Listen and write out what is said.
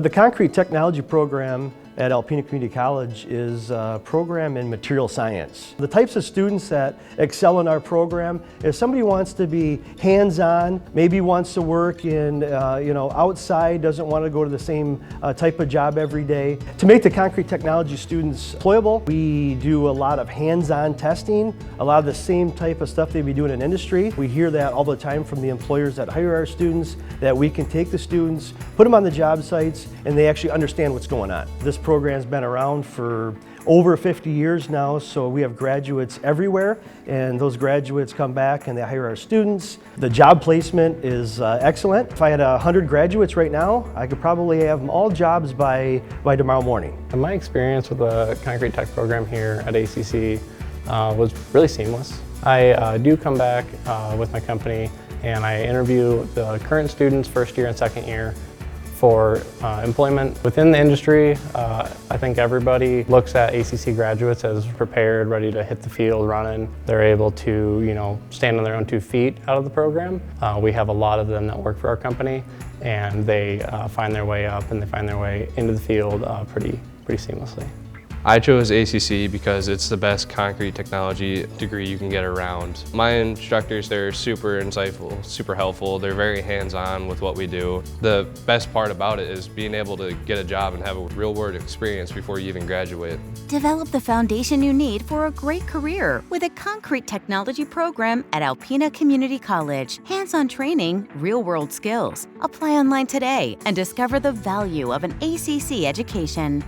The Concrete Technology program at Alpena Community College is a program in material science. The types of students that excel in our program, if somebody wants to be hands-on, maybe wants to work in, outside, doesn't want to go to the same type of job every day. To make the concrete technology students employable, we do a lot of hands-on testing, a lot of the same type of stuff they'd be doing in industry. We hear that all the time from the employers that hire our students, that we can take the students, put them on the job sites, and they actually understand what's going on. This program's been around for over 50 years now, so we have graduates everywhere, and those graduates come back and they hire our students. The job placement is excellent. If I had 100 graduates right now, I could probably have them all jobs by tomorrow morning. My experience with the Concrete Tech program here at ACC was really seamless. I do come back with my company and I interview the current students, first year and second year, for employment within the industry. I think everybody looks at ACC graduates as prepared, ready to hit the field running. They're able to, stand on their own 2 feet out of the program. We have a lot of them that work for our company, and they find their way up and they find their way into the field pretty seamlessly. I chose ACC because it's the best concrete technology degree you can get around. My instructors, they're super insightful, super helpful. They're very hands-on with what we do. The best part about it is being able to get a job and have a real-world experience before you even graduate. Develop the foundation you need for a great career with a concrete technology program at Alpena Community College. Hands-on training, real-world skills. Apply online today and discover the value of an ACC education.